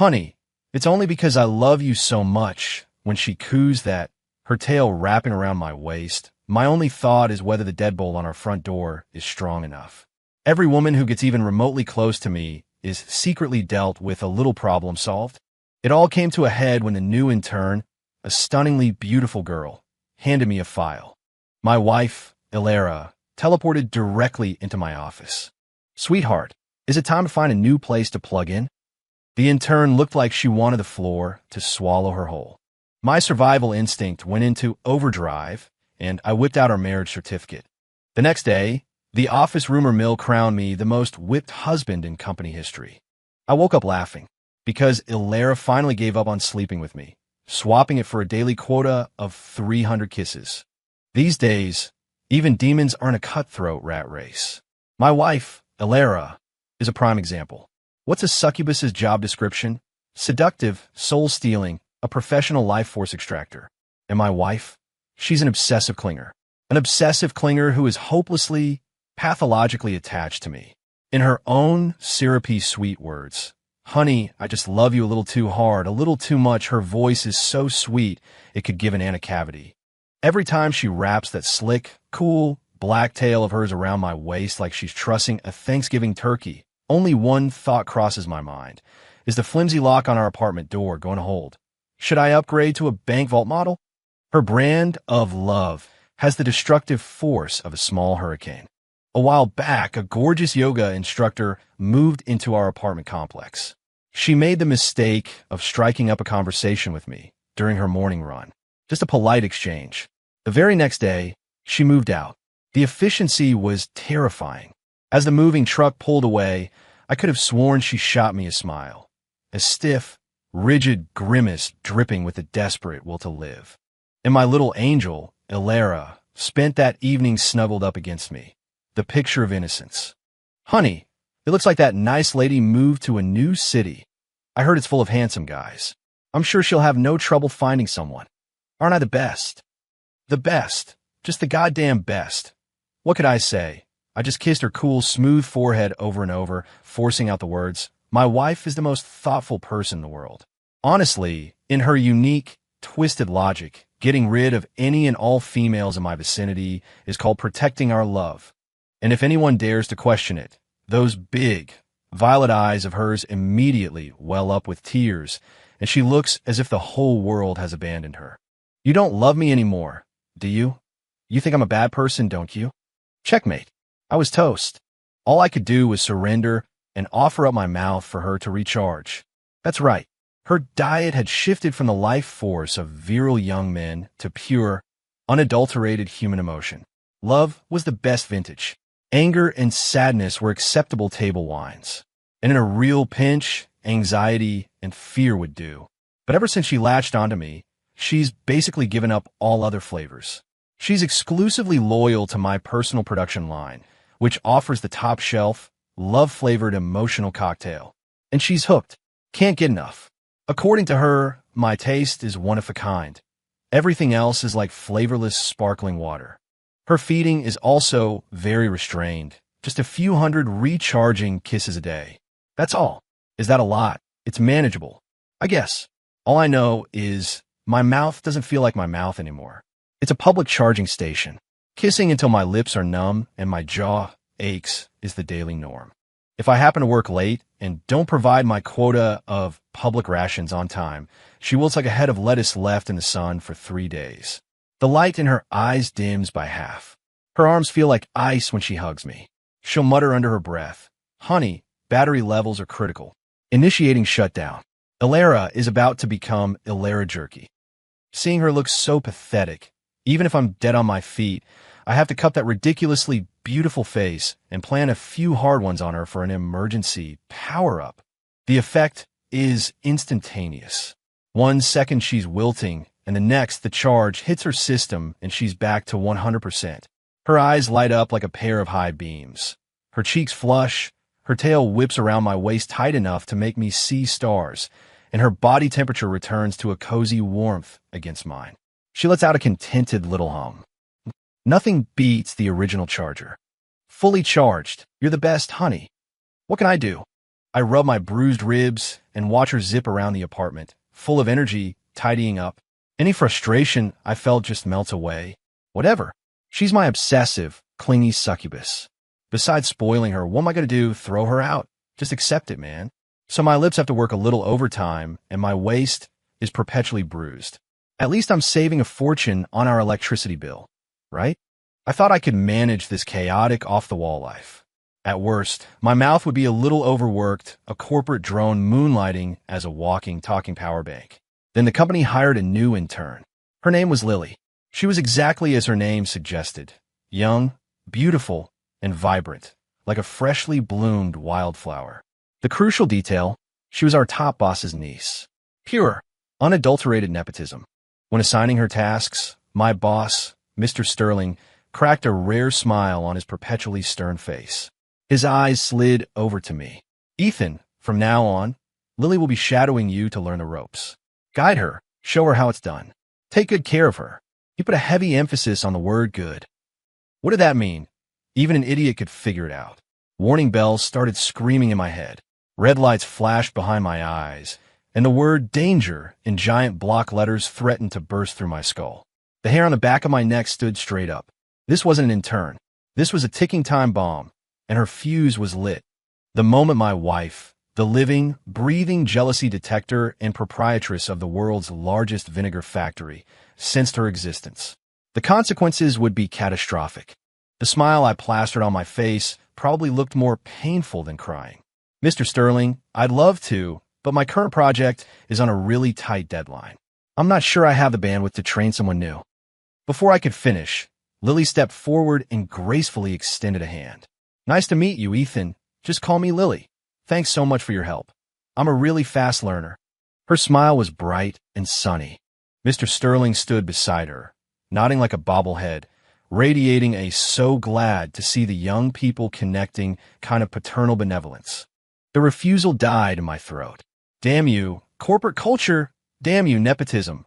Honey, it's only because I love you so much. When she coos that, her tail wrapping around my waist, my only thought is whether the deadbolt on our front door is strong enough. Every woman who gets even remotely close to me is secretly dealt with a little problem solved. It all came to a head when the new intern, a stunningly beautiful girl, handed me a file. My wife, Yandere, teleported directly into my office. Sweetheart, is it time to find a new place to plug in? The intern looked like she wanted the floor to swallow her whole. My survival instinct went into overdrive, and I whipped out our marriage certificate. The next day, the office rumor mill crowned me the most whipped husband in company history. I woke up laughing, because Yandere finally gave up on sleeping with me, swapping it for a daily quota of 300 kisses. These days, even demons aren't a cutthroat rat race. My wife, Yandere, is a prime example. What's a succubus's job description? Seductive, soul-stealing, a professional life force extractor. And my wife? She's an obsessive clinger. An obsessive clinger who is hopelessly, pathologically attached to me. In her own syrupy sweet words, "Honey, I just love you a little too hard, a little too much." Her voice is so sweet, it could give an ant a cavity. Every time she wraps that slick, cool, black tail of hers around my waist like she's trussing a Thanksgiving turkey, only one thought crosses my mind. Is the flimsy lock on our apartment door going to hold? Should I upgrade to a bank vault model? Her brand of love has the destructive force of a small hurricane. A while back, a gorgeous yoga instructor moved into our apartment complex. She made the mistake of striking up a conversation with me during her morning run. Just a polite exchange. The very next day, she moved out. The efficiency was terrifying. As the moving truck pulled away, I could have sworn she shot me a smile. A stiff, rigid grimace dripping with a desperate will to live. And my little angel, Yandere, spent that evening snuggled up against me. The picture of innocence. "Honey, it looks like that nice lady moved to a new city. I heard it's full of handsome guys. I'm sure she'll have no trouble finding someone. Aren't I the best?" The best. Just the goddamn best. What could I say? I just kissed her cool, smooth forehead over and over, forcing out the words, "My wife is the most thoughtful person in the world." Honestly, in her unique, twisted logic, getting rid of any and all females in my vicinity is called protecting our love. And if anyone dares to question it, those big, violet eyes of hers immediately well up with tears, and she looks as if the whole world has abandoned her. "You don't love me anymore, do you? You think I'm a bad person, don't you?" Checkmate. I was toast. All I could do was surrender and offer up my mouth for her to recharge. That's right. Her diet had shifted from the life force of virile young men to pure, unadulterated human emotion. Love was the best vintage. Anger and sadness were acceptable table wines. And in a real pinch, anxiety and fear would do. But ever since she latched onto me, she's basically given up all other flavors. She's exclusively loyal to my personal production line, which offers the top shelf, love-flavored emotional cocktail. And she's hooked. Can't get enough. According to her, my taste is one of a kind. Everything else is like flavorless sparkling water. Her feeding is also very restrained. Just a few hundred recharging kisses a day. That's all. Is that a lot? It's manageable. I guess. All I know is my mouth doesn't feel like my mouth anymore. It's a public charging station. Kissing until my lips are numb and my jaw aches is the daily norm. If I happen to work late and don't provide my quota of public rations on time, she wilts like a head of lettuce left in the sun for 3 days. The light in her eyes dims by half. Her arms feel like ice when she hugs me. She'll mutter under her breath, "Honey, battery levels are critical." Initiating shutdown. Yandere is about to become Yandere jerky. Seeing her look so pathetic, even if I'm dead on my feet, I have to cup that ridiculously beautiful face and plan a few hard ones on her for an emergency power-up. The effect is instantaneous. 1 second she's wilting, and the next the charge hits her system and she's back to 100%. Her eyes light up like a pair of high beams. Her cheeks flush, her tail whips around my waist tight enough to make me see stars, and her body temperature returns to a cozy warmth against mine. She lets out a contented little hum. Nothing beats the original charger. Fully charged. You're the best, honey. What can I do? I rub my bruised ribs and watch her zip around the apartment, full of energy, tidying up. Any frustration I felt just melts away. Whatever. She's my obsessive, clingy succubus. Besides spoiling her, what am I going to do? Throw her out? Just accept it, man. So my lips have to work a little overtime, and my waist is perpetually bruised. At least I'm saving a fortune on our electricity bill, right? I thought I could manage this chaotic, off-the-wall life. At worst, my mouth would be a little overworked, a corporate drone moonlighting as a walking, talking power bank. Then the company hired a new intern. Her name was Lily. She was exactly as her name suggested. Young, beautiful, and vibrant, like a freshly bloomed wildflower. The crucial detail, she was our top boss's niece. Pure, unadulterated nepotism. When assigning her tasks, my boss, Mr. Sterling, cracked a rare smile on his perpetually stern face. His eyes slid over to me. Ethan, from now on, Lily will be shadowing you to learn the ropes. Guide her, show her how it's done. Take good care of her. He put a heavy emphasis on the word good. What did that mean? Even an idiot could figure it out. Warning bells started screaming in my head. Red lights flashed behind my eyes, and the word danger in giant block letters threatened to burst through my skull. The hair on the back of my neck stood straight up. This wasn't an intern. This was a ticking time bomb, and her fuse was lit. The moment my wife, the living, breathing jealousy detector and proprietress of the world's largest vinegar factory, sensed her existence, the consequences would be catastrophic. The smile I plastered on my face probably looked more painful than crying. Mr. Sterling, I'd love to, but my current project is on a really tight deadline. I'm not sure I have the bandwidth to train someone new. Before I could finish, Lily stepped forward and gracefully extended a hand. Nice to meet you, Ethan. Just call me Lily. Thanks so much for your help. I'm a really fast learner. Her smile was bright and sunny. Mr. Sterling stood beside her, nodding like a bobblehead, radiating a so glad to see the young people connecting kind of paternal benevolence. The refusal died in my throat. Damn you, corporate culture. Damn you, nepotism.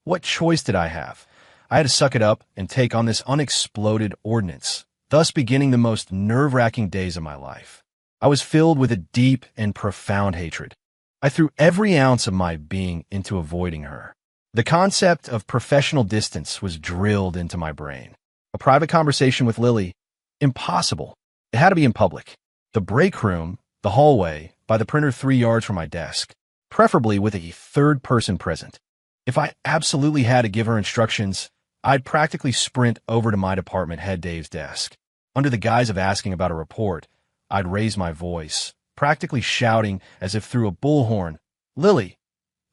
What choice did I have? I had to suck it up and take on this unexploded ordnance, thus beginning the most nerve-wracking days of my life. I was filled with a deep and profound hatred. I threw every ounce of my being into avoiding her. The concept of professional distance was drilled into my brain. A private conversation with Lily? Impossible. It had to be in public. The break room, the hallway, by the printer 3 yards from my desk, preferably with a third person present. If I absolutely had to give her instructions, I'd practically sprint over to my department head Dave's desk. Under the guise of asking about a report, I'd raise my voice, practically shouting as if through a bullhorn, Lily,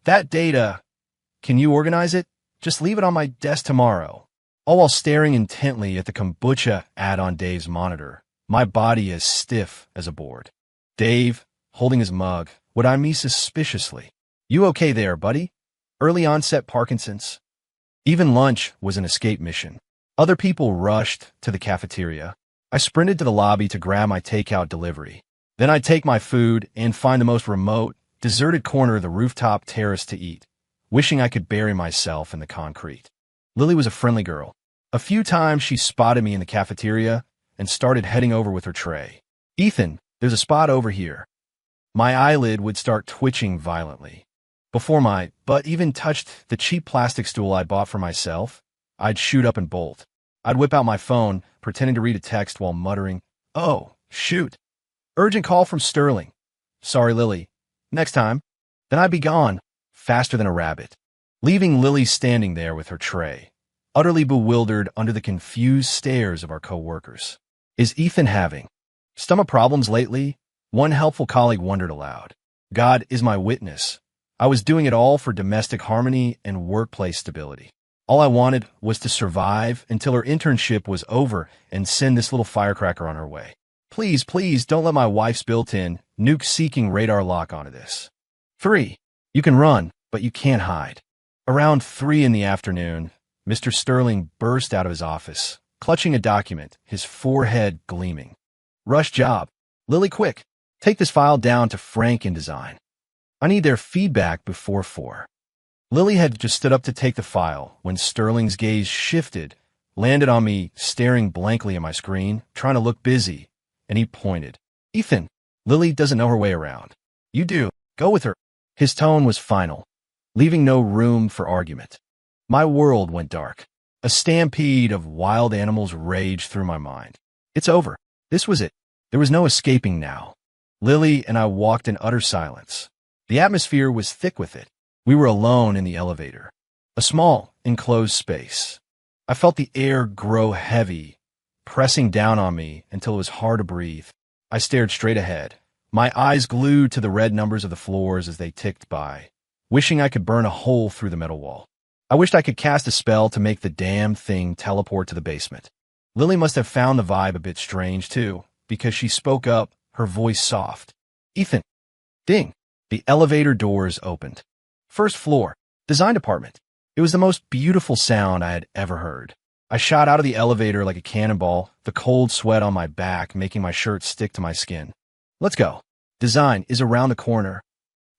that data, can you organize it? Just leave it on my desk tomorrow. All while staring intently at the kombucha ad on Dave's monitor, my body as stiff as a board. Dave, holding his mug, would eye me suspiciously. You okay there, buddy? Early onset Parkinson's? Even lunch was an escape mission. Other people rushed to the cafeteria. I sprinted to the lobby to grab my takeout delivery. Then I'd take my food and find the most remote, deserted corner of the rooftop terrace to eat, wishing I could bury myself in the concrete. Lily was a friendly girl. A few times she spotted me in the cafeteria and started heading over with her tray. Ethan, there's a spot over here. My eyelid would start twitching violently. Before my butt even touched the cheap plastic stool I bought for myself, I'd shoot up and bolt. I'd whip out my phone, pretending to read a text while muttering, "Oh, shoot. Urgent call from Sterling. Sorry, Lily. Next time." Then I'd be gone, faster than a rabbit, leaving Lily standing there with her tray, utterly bewildered under the confused stares of our co-workers. Is Ethan having stomach problems lately? One helpful colleague wondered aloud. God is my witness. I was doing it all for domestic harmony and workplace stability. All I wanted was to survive until her internship was over and send this little firecracker on her way. Please, please don't let my wife's built-in, nuke-seeking radar lock onto this. 3. You can run, but you can't hide. Around 3 in the afternoon, Mr. Sterling burst out of his office, clutching a document, his forehead gleaming. Rush job. Lily, quick. Take this file down to Frank InDesign. I need their feedback before 4. Lily had just stood up to take the file when Sterling's gaze shifted, landed on me, staring blankly at my screen, trying to look busy, and he pointed. Ethan, Lily doesn't know her way around. You do. Go with her. His tone was final, leaving no room for argument. My world went dark. A stampede of wild animals raged through my mind. It's over. This was it. There was no escaping now. Lily and I walked in utter silence. The atmosphere was thick with it. We were alone in the elevator. A small, enclosed space. I felt the air grow heavy, pressing down on me until it was hard to breathe. I stared straight ahead, my eyes glued to the red numbers of the floors as they ticked by, wishing I could burn a hole through the metal wall. I wished I could cast a spell to make the damn thing teleport to the basement. Lily must have found the vibe a bit strange, too, because she spoke up, her voice soft. Ethan. Ding. The elevator doors opened. First floor. Design department. It was the most beautiful sound I had ever heard. I shot out of the elevator like a cannonball, the cold sweat on my back making my shirt stick to my skin. Let's go. Design is around the corner.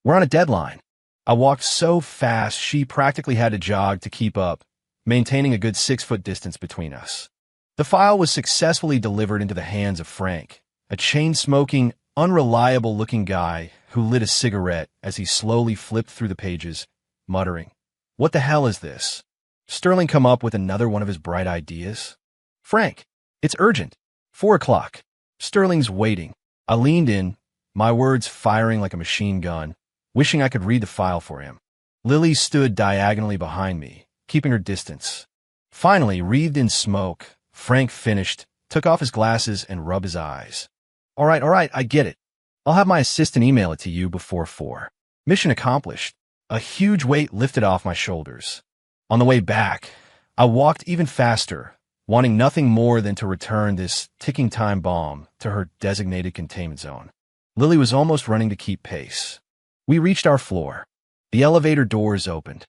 We're on a deadline. I walked so fast she practically had to jog to keep up, maintaining a good 6-foot distance between us. The file was successfully delivered into the hands of Frank, a chain-smoking, unreliable-looking guy who lit a cigarette as he slowly flipped through the pages, muttering, "What the hell is this?" Sterling come up with another one of his bright ideas. "Frank, it's urgent. 4 o'clock. Sterling's waiting." I leaned in, my words firing like a machine gun, wishing I could read the file for him. Lily stood diagonally behind me, keeping her distance. Finally, wreathed in smoke, Frank finished, took off his glasses, and rubbed his eyes. All right, I get it. I'll have my assistant email it to you before 4. Mission accomplished. A huge weight lifted off my shoulders. On the way back, I walked even faster, wanting nothing more than to return this ticking time bomb to her designated containment zone. Lily was almost running to keep pace. We reached our floor. The elevator doors opened.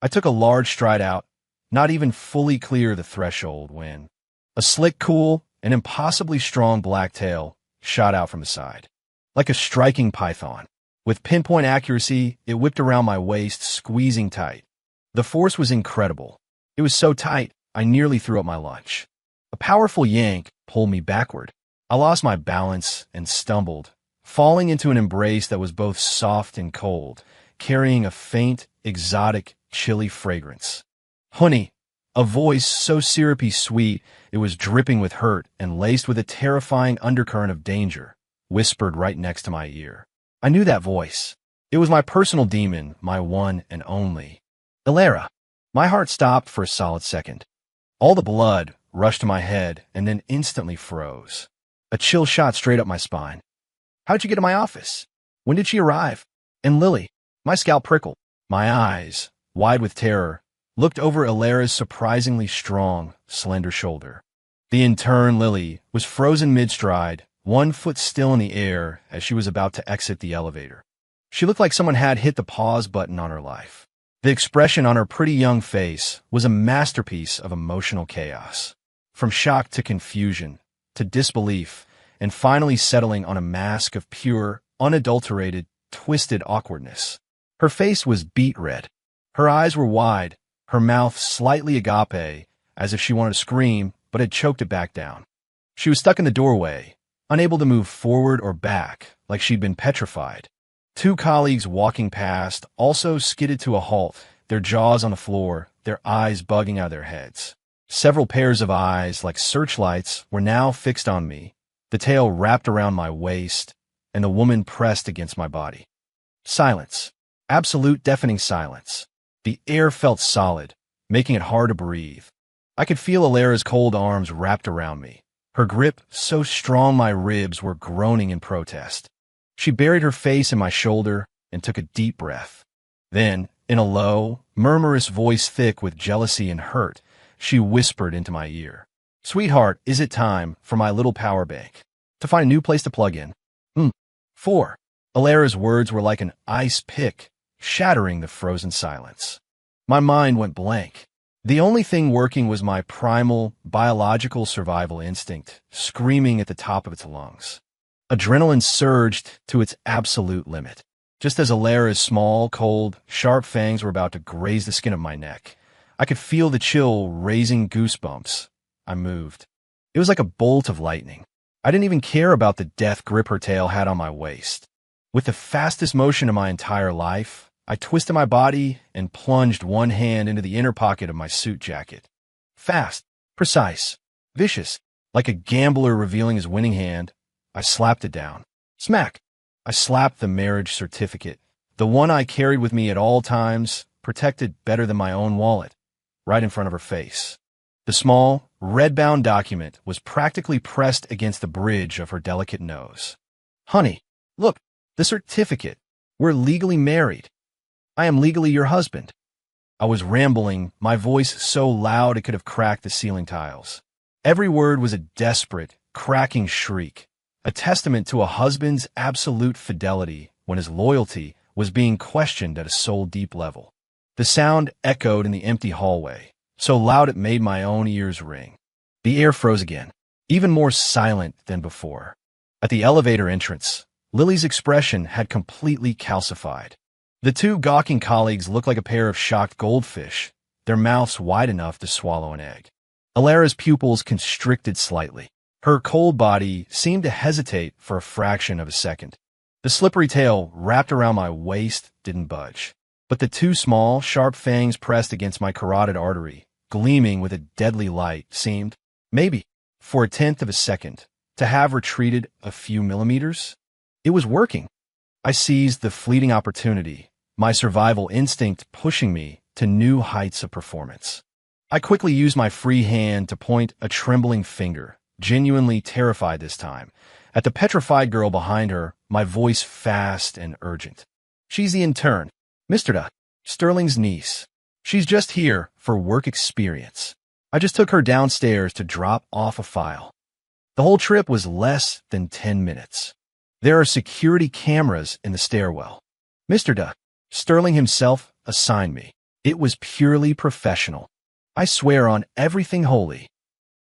I took a large stride out, not even fully clear the threshold when a slick, cool, and impossibly strong black tail shot out from the side. Like a striking python. With pinpoint accuracy, it whipped around my waist, squeezing tight. The force was incredible. It was so tight, I nearly threw up my lunch. A powerful yank pulled me backward. I lost my balance and stumbled, falling into an embrace that was both soft and cold, carrying a faint, exotic, chilly fragrance. Honey, a voice so syrupy sweet it was dripping with hurt and laced with a terrifying undercurrent of danger, whispered right next to my ear. I knew that voice. It was my personal demon, my one and only. Yandere. My heart stopped for a solid second. All the blood rushed to my head and then instantly froze. A chill shot straight up my spine. How'd you get to my office? When did she arrive? And Lily. My scalp prickled. My eyes, wide with terror, looked over Yandera's surprisingly strong, slender shoulder. The intern, Lily, was frozen mid-stride, 1 foot still in the air as she was about to exit the elevator. She looked like someone had hit the pause button on her life. The expression on her pretty young face was a masterpiece of emotional chaos. From shock to confusion, to disbelief, and finally settling on a mask of pure, unadulterated, twisted awkwardness. Her face was beet red. Her eyes were wide, her mouth slightly agape, as if she wanted to scream, but had choked it back down. She was stuck in the doorway, unable to move forward or back, like she'd been petrified. 2 colleagues walking past also skidded to a halt, their jaws on the floor, their eyes bugging out of their heads. Several pairs of eyes, like searchlights, were now fixed on me, the tail wrapped around my waist, and the woman pressed against my body. Silence. Absolute deafening silence. The air felt solid, making it hard to breathe. I could feel Yandera's cold arms wrapped around me, her grip so strong my ribs were groaning in protest. She buried her face in my shoulder and took a deep breath. Then, in a low, murmurous voice thick with jealousy and hurt, she whispered into my ear, "Sweetheart, is it time for my little power bank to find a new place to plug in?" 4. Yandera's words were like an ice pick, shattering the frozen silence. My mind went blank. The only thing working was my primal, biological survival instinct, screaming at the top of its lungs. Adrenaline surged to its absolute limit. Just as Yandera's small, cold, sharp fangs were about to graze the skin of my neck, I could feel the chill raising goosebumps. I moved. It was like a bolt of lightning. I didn't even care about the death grip her tail had on my waist. With the fastest motion of my entire life, I twisted my body and plunged one hand into the inner pocket of my suit jacket. Fast, precise, vicious, like a gambler revealing his winning hand, I slapped it down. Smack! I slapped the marriage certificate, the one I carried with me at all times, protected better than my own wallet, right in front of her face. The small, red-bound document was practically pressed against the bridge of her delicate nose. Honey, look, the certificate. We're legally married. I am legally your husband. I was rambling, my voice so loud it could have cracked the ceiling tiles. Every word was a desperate, cracking shriek, a testament to a husband's absolute fidelity when his loyalty was being questioned at a soul-deep level. The sound echoed in the empty hallway, so loud it made my own ears ring. The air froze again, even more silent than before. At the elevator entrance, Lily's expression had completely calcified. The two gawking colleagues looked like a pair of shocked goldfish, their mouths wide enough to swallow an egg. Alara's pupils constricted slightly. Her cold body seemed to hesitate for a fraction of a second. The slippery tail wrapped around my waist didn't budge, but the two small, sharp fangs pressed against my carotid artery, gleaming with a deadly light, seemed, maybe, for a tenth of a second, to have retreated a few millimeters. It was working. I seized the fleeting opportunity, my survival instinct pushing me to new heights of performance. I quickly used my free hand to point a trembling finger, genuinely terrified this time, at the petrified girl behind her, my voice fast and urgent. She's the intern, Mr. Sterling's niece. She's just here for work experience. I just took her downstairs to drop off a file. The whole trip was less than 10 minutes. There are security cameras in the stairwell. Mr. Sterling himself assigned me. It was purely professional. I swear on everything holy.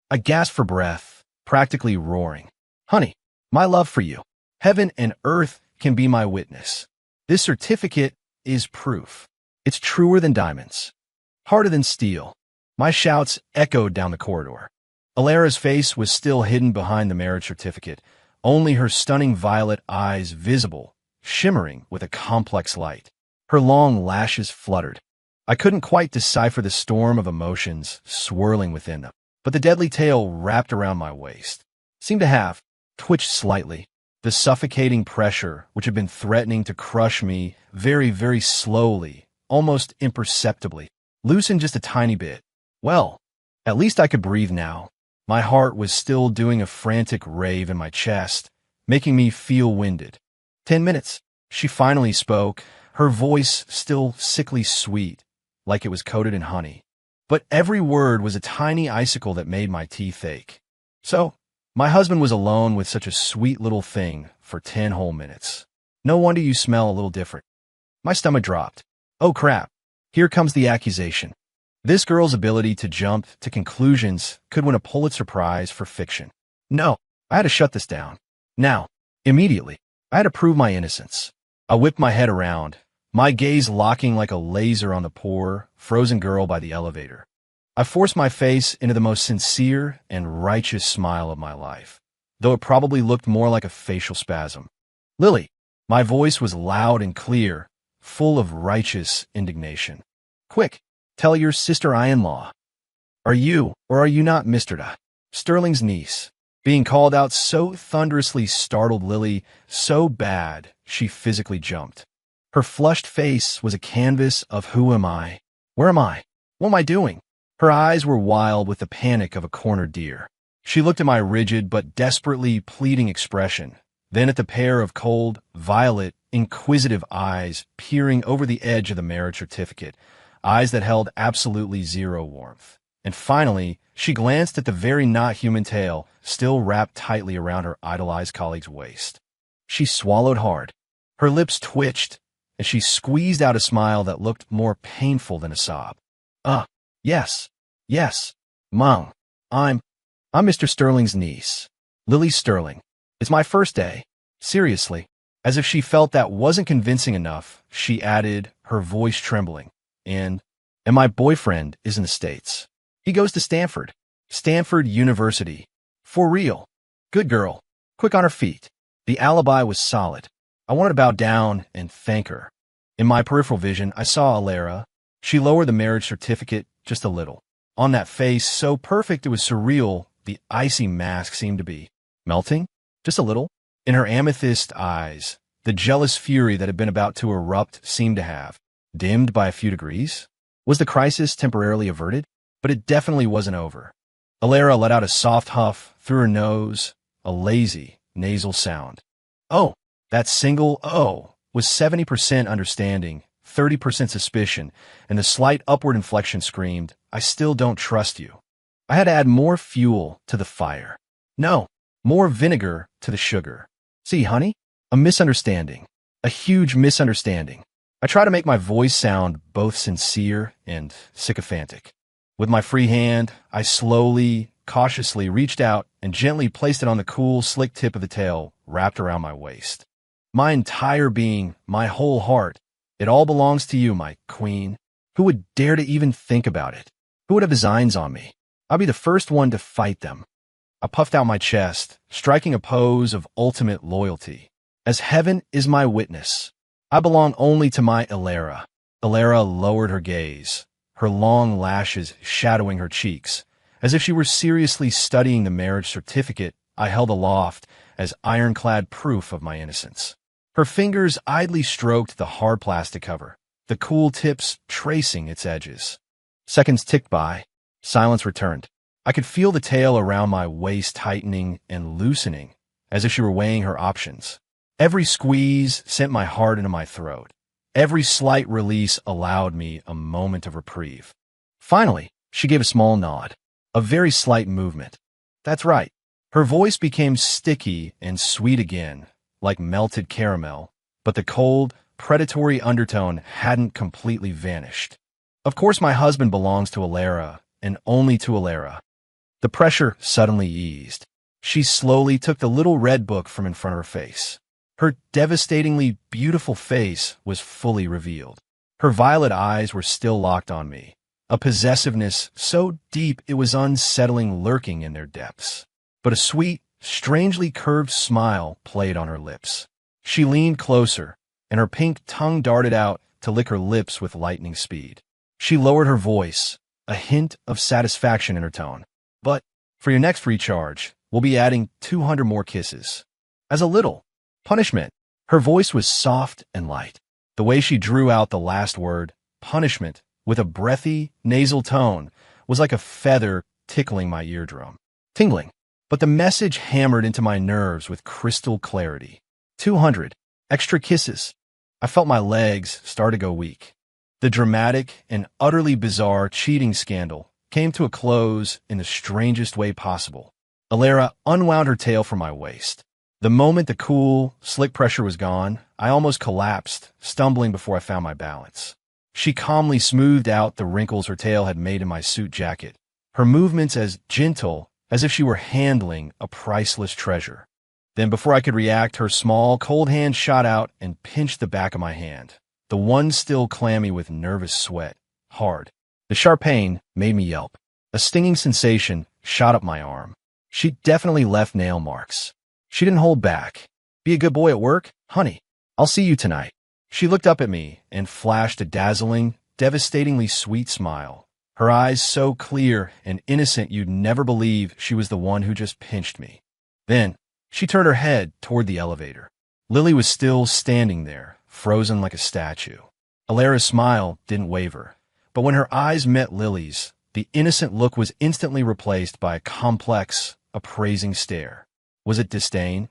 I gasped for breath, practically roaring. Honey, my love for you. Heaven and earth can be my witness. This certificate is proof. It's truer than diamonds. Harder than steel. My shouts echoed down the corridor. Alara's face was still hidden behind the marriage certificate, only her stunning violet eyes visible, shimmering with a complex light. Her long lashes fluttered. I couldn't quite decipher the storm of emotions swirling within them, but the deadly tail wrapped around my waist seemed to have twitched slightly. The suffocating pressure, which had been threatening to crush me very, very slowly, almost imperceptibly, loosened just a tiny bit. Well, at least I could breathe now. My heart was still doing a frantic rave in my chest, making me feel winded. 10 minutes. She finally spoke, her voice still sickly sweet, like it was coated in honey. But every word was a tiny icicle that made my teeth ache. So, my husband was alone with such a sweet little thing for 10 whole minutes. No wonder you smell a little different. My stomach dropped. Oh crap. Here comes the accusation. This girl's ability to jump to conclusions could win a Pulitzer Prize for fiction. No, I had to shut this down. Now, immediately, I had to prove my innocence. I whipped my head around, my gaze locking like a laser on the poor, frozen girl by the elevator. I forced my face into the most sincere and righteous smile of my life, though it probably looked more like a facial spasm. Lily, my voice was loud and clear, full of righteous indignation. Quick, tell your sister-in-law. Are you, or are you not Mr. Sterling's niece? Being called out so thunderously startled Lily so bad she physically jumped. Her flushed face was a canvas of who am I? Where am I? What am I doing? Her eyes were wild with the panic of a cornered deer. She looked at my rigid but desperately pleading expression, then at the pair of cold, violet, inquisitive eyes peering over the edge of the marriage certificate, eyes that held absolutely zero warmth. And finally, she glanced at the very not human tail still wrapped tightly around her idolized colleague's waist. She swallowed hard. Her lips twitched, and she squeezed out a smile that looked more painful than a sob. Yes, Mom, I'm Mr. Sterling's niece, Lily Sterling. It's my first day. Seriously. As if she felt that wasn't convincing enough, she added, her voice trembling, and my boyfriend is in the States. He goes to Stanford University. For real. Good girl. Quick on her feet. The alibi was solid. I wanted to bow down and thank her. In my peripheral vision, I saw Alara. She lowered the marriage certificate just a little. On that face, so perfect it was surreal, the icy mask seemed to be melting, just a little. In her amethyst eyes, the jealous fury that had been about to erupt seemed to have dimmed by a few degrees. Was the crisis temporarily averted? But it definitely wasn't over. Alara let out a soft huff through her nose, a lazy, nasal sound. Oh, that single "oh" was 70% understanding, 30% suspicion, and the slight upward inflection screamed, "I still don't trust you." I had to add more fuel to the fire. No, more vinegar to the sugar. See, honey? A misunderstanding. A huge misunderstanding. I try to make my voice sound both sincere and sycophantic. With my free hand, I slowly, cautiously reached out and gently placed it on the cool, slick tip of the tail wrapped around my waist. My entire being, my whole heart, it all belongs to you, my queen. Who would dare to even think about it? Who would have designs on me? I'll be the first one to fight them. I puffed out my chest, striking a pose of ultimate loyalty. As heaven is my witness, I belong only to my Alara. Alara lowered her gaze, her long lashes shadowing her cheeks, as if she were seriously studying the marriage certificate I held aloft as ironclad proof of my innocence. Her fingers idly stroked the hard plastic cover, the cool tips tracing its edges. Seconds ticked by. Silence returned. I could feel the tail around my waist tightening and loosening, as if she were weighing her options. Every squeeze sent my heart into my throat. Every slight release allowed me a moment of reprieve. Finally, she gave a small nod, a very slight movement. That's right. Her voice became sticky and sweet again, like melted caramel, but the cold, predatory undertone hadn't completely vanished. Of course, my husband belongs to Alara, and only to Alara. The pressure suddenly eased. She slowly took the little red book from in front of her face. Her devastatingly beautiful face was fully revealed. Her violet eyes were still locked on me, a possessiveness so deep it was unsettling lurking in their depths. But a sweet, strangely curved smile played on her lips. She leaned closer, and her pink tongue darted out to lick her lips with lightning speed. She lowered her voice, a hint of satisfaction in her tone. But for your next recharge, we'll be adding 200 more kisses. As a little punishment. Her voice was soft and light. The way she drew out the last word, punishment, with a breathy, nasal tone, was like a feather tickling my eardrum. Tingling. But the message hammered into my nerves with crystal clarity. 200. Extra kisses. I felt my legs start to go weak. The dramatic and utterly bizarre cheating scandal came to a close in the strangest way possible. Alara unwound her tail from my waist. The moment the cool, slick pressure was gone, I almost collapsed, stumbling before I found my balance. She calmly smoothed out the wrinkles her tail had made in my suit jacket, her movements as gentle as if she were handling a priceless treasure. Then before I could react, her small, cold hand shot out and pinched the back of my hand, the one still clammy with nervous sweat, hard. The sharp pain made me yelp. A stinging sensation shot up my arm. She definitely left nail marks. She didn't hold back. Be a good boy at work, honey. I'll see you tonight. She looked up at me and flashed a dazzling, devastatingly sweet smile. Her eyes so clear and innocent you'd never believe she was the one who just pinched me. Then, she turned her head toward the elevator. Lily was still standing there, frozen like a statue. Alara's smile didn't waver, but when her eyes met Lily's, the innocent look was instantly replaced by a complex, appraising stare. Was it disdain?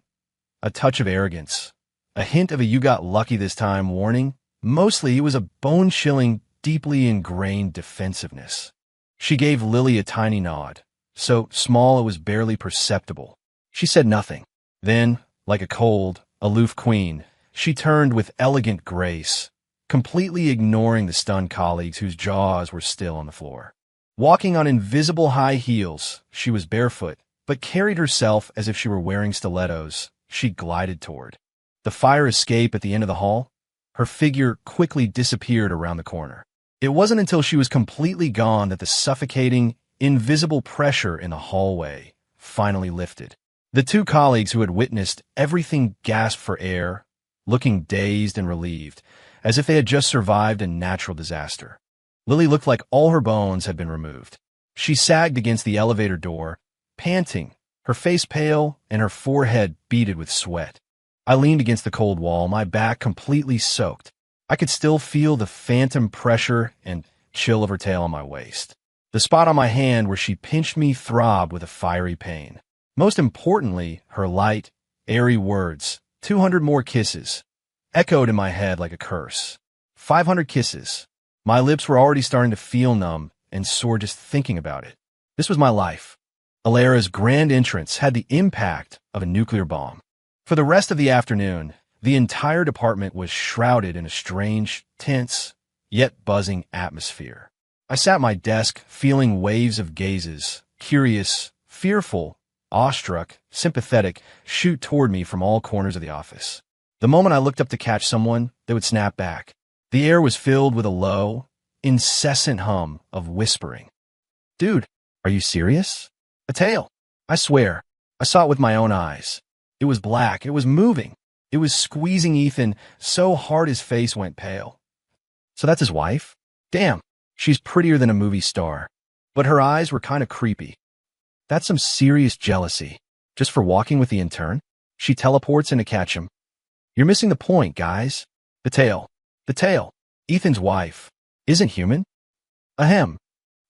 A touch of arrogance? A hint of a "you got lucky this time" warning? Mostly it was a bone-chilling, deeply ingrained defensiveness. She gave Lily a tiny nod, so small it was barely perceptible. She said nothing. Then, like a cold, aloof queen, she turned with elegant grace, completely ignoring the stunned colleagues whose jaws were still on the floor. Walking on invisible high heels, she was barefoot, but carried herself as if she were wearing stilettos. She glided toward the fire escape at the end of the hall. Her figure quickly disappeared around the corner. It wasn't until she was completely gone that the suffocating, invisible pressure in the hallway finally lifted. The two colleagues who had witnessed everything gasped for air, looking dazed and relieved, as if they had just survived a natural disaster. Lily looked like all her bones had been removed. She sagged against the elevator door, panting, her face pale and her forehead beaded with sweat. I leaned against the cold wall, my back completely soaked. I could still feel the phantom pressure and chill of her tail on my waist. The spot on my hand where she pinched me throbbed with a fiery pain. Most importantly, her light, airy words, 200 more kisses, echoed in my head like a curse. 500 kisses. My lips were already starting to feel numb and sore just thinking about it. This was my life. Alera's grand entrance had the impact of a nuclear bomb. For the rest of the afternoon, the entire department was shrouded in a strange, tense, yet buzzing atmosphere. I sat at my desk, feeling waves of gazes, curious, fearful, awestruck, sympathetic, shoot toward me from all corners of the office. The moment I looked up to catch someone, they would snap back. The air was filled with a low, incessant hum of whispering. Dude, are you serious? A tail. I swear. I saw it with my own eyes. It was black. It was moving. It was squeezing Ethan so hard his face went pale. So that's his wife? Damn, she's prettier than a movie star. But her eyes were kind of creepy. That's some serious jealousy. Just for walking with the intern? She teleports in to catch him. You're missing the point, guys. The tail. The tail. Ethan's wife. Isn't human? Ahem.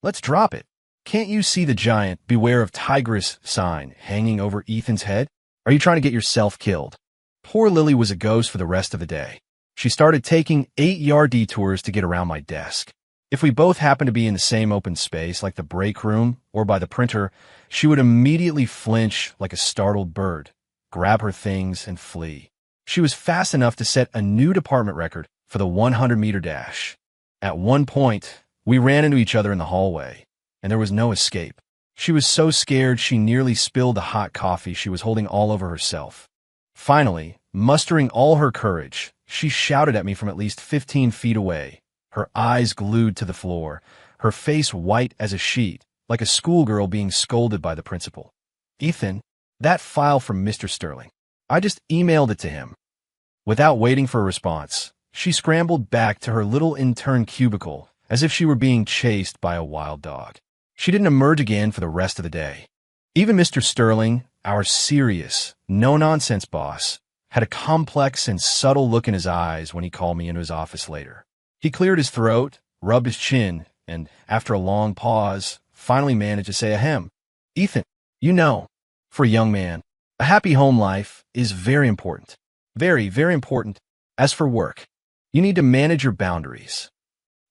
Let's drop it. Can't you see the giant beware of tigress sign hanging over Ethan's head? Are you trying to get yourself killed? Poor Lily was a ghost for the rest of the day. She started taking 8-yard detours to get around my desk. If we both happened to be in the same open space, like the break room or by the printer, she would immediately flinch like a startled bird, grab her things, and flee. She was fast enough to set a new department record for the 100-meter dash. At one point, we ran into each other in the hallway, and there was no escape. She was so scared she nearly spilled the hot coffee she was holding all over herself. Finally, mustering all her courage, she shouted at me from at least 15 feet away, her eyes glued to the floor, her face white as a sheet, like a schoolgirl being scolded by the principal. Ethan, that file from Mr. Sterling. I just emailed it to him. Without waiting for a response, she scrambled back to her little intern cubicle as if she were being chased by a wild dog. She didn't emerge again for the rest of the day. Even Mr. Sterling, our serious, no-nonsense boss, had a complex and subtle look in his eyes when he called me into his office later. He cleared his throat, rubbed his chin, and, after a long pause, finally managed to say ahem. Ethan, you know, for a young man, a happy home life is very important. Very, very important. As for work, you need to manage your boundaries.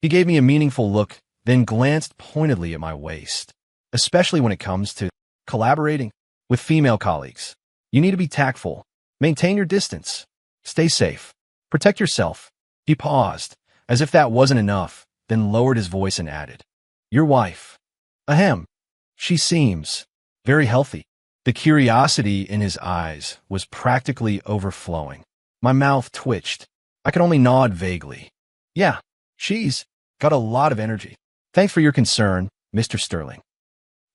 He gave me a meaningful look, then glanced pointedly at my waist. Especially when it comes to collaborating with female colleagues. You need to be tactful. Maintain your distance. Stay safe. Protect yourself. He paused, as if that wasn't enough, then lowered his voice and added, your wife. Ahem. She seems very healthy. The curiosity in his eyes was practically overflowing. My mouth twitched. I could only nod vaguely. Yeah, she's got a lot of energy. Thanks for your concern, Mr. Sterling.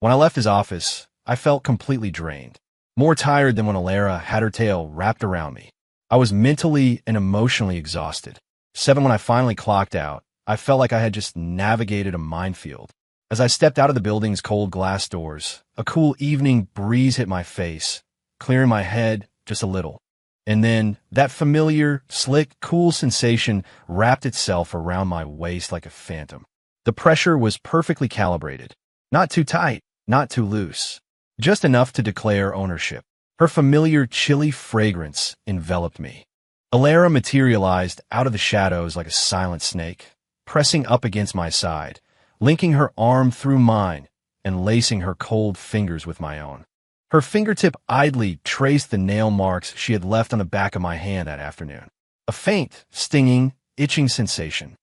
When I left his office, I felt completely drained, more tired than when Alera had her tail wrapped around me. I was mentally and emotionally exhausted. 7 when I finally clocked out, I felt like I had just navigated a minefield. As I stepped out of the building's cold glass doors, a cool evening breeze hit my face, clearing my head just a little. And then that familiar, slick, cool sensation wrapped itself around my waist like a phantom. The pressure was perfectly calibrated. Not too tight, not too loose. Just enough to declare ownership. Her familiar, chilly fragrance enveloped me. Alera materialized out of the shadows like a silent snake, pressing up against my side, linking her arm through mine and lacing her cold fingers with my own. Her fingertip idly traced the nail marks she had left on the back of my hand that afternoon. A faint, stinging, itching sensation.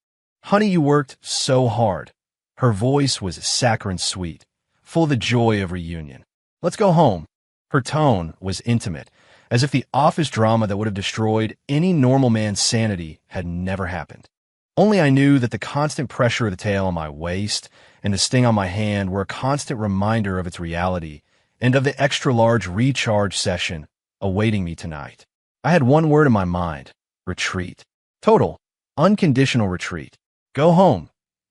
Honey, you worked so hard. Her voice was saccharine sweet, full of the joy of reunion. Let's go home. Her tone was intimate, as if the office drama that would have destroyed any normal man's sanity had never happened. Only I knew that the constant pressure of the tail on my waist and the sting on my hand were a constant reminder of its reality and of the extra-large recharge session awaiting me tonight. I had one word in my mind, Retreat. Total, unconditional retreat. Go home.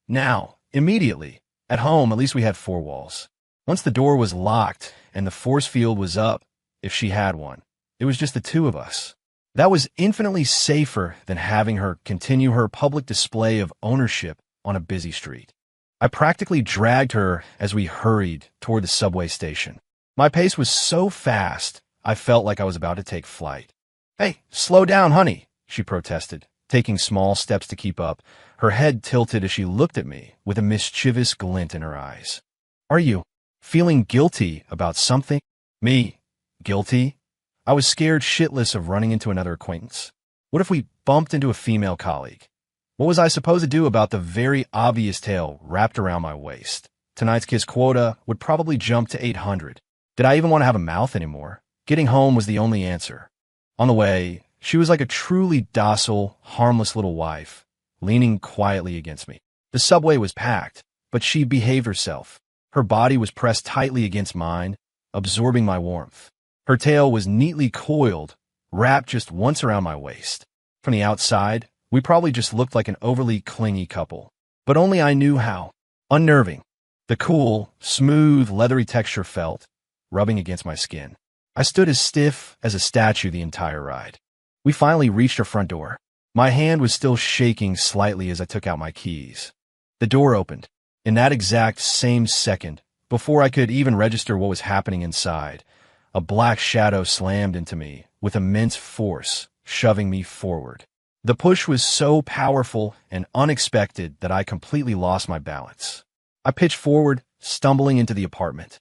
Now, immediately. At home, at least we had four walls. Once the door was locked and the force field was up, if she had one, it was just the two of us. That was infinitely safer than having her continue her public display of ownership on a busy street. I practically dragged her as we hurried toward the subway station. My pace was so fast, I felt like I was about to take flight. "Hey, slow down, honey," she protested, taking small steps to keep up, her head tilted as she looked at me with a mischievous glint in her eyes. "Are you feeling guilty about something?" "Me? Guilty?" I was scared shitless of running into another acquaintance. What if we bumped into a female colleague? What was I supposed to do about the very obvious tail wrapped around my waist? Tonight's kiss quota would probably jump to 800. Did I even want to have a mouth anymore? Getting home was the only answer. On the way, she was like a truly docile, harmless little wife, leaning quietly against me. The subway was packed, but she behaved herself. Her body was pressed tightly against mine, absorbing my warmth. Her tail was neatly coiled, wrapped just once around my waist. From the outside, we probably just looked like an overly clingy couple, but only I knew how. Unnerving. The cool, smooth, leathery texture felt, rubbing against my skin. I stood as stiff as a statue the entire ride. We finally reached her front door. My hand was still shaking slightly as I took out my keys. The door opened. In that exact same second, before I could even register what was happening inside, a black shadow slammed into me with immense force, shoving me forward. The push was so powerful and unexpected that I completely lost my balance. I pitched forward, stumbling into the apartment.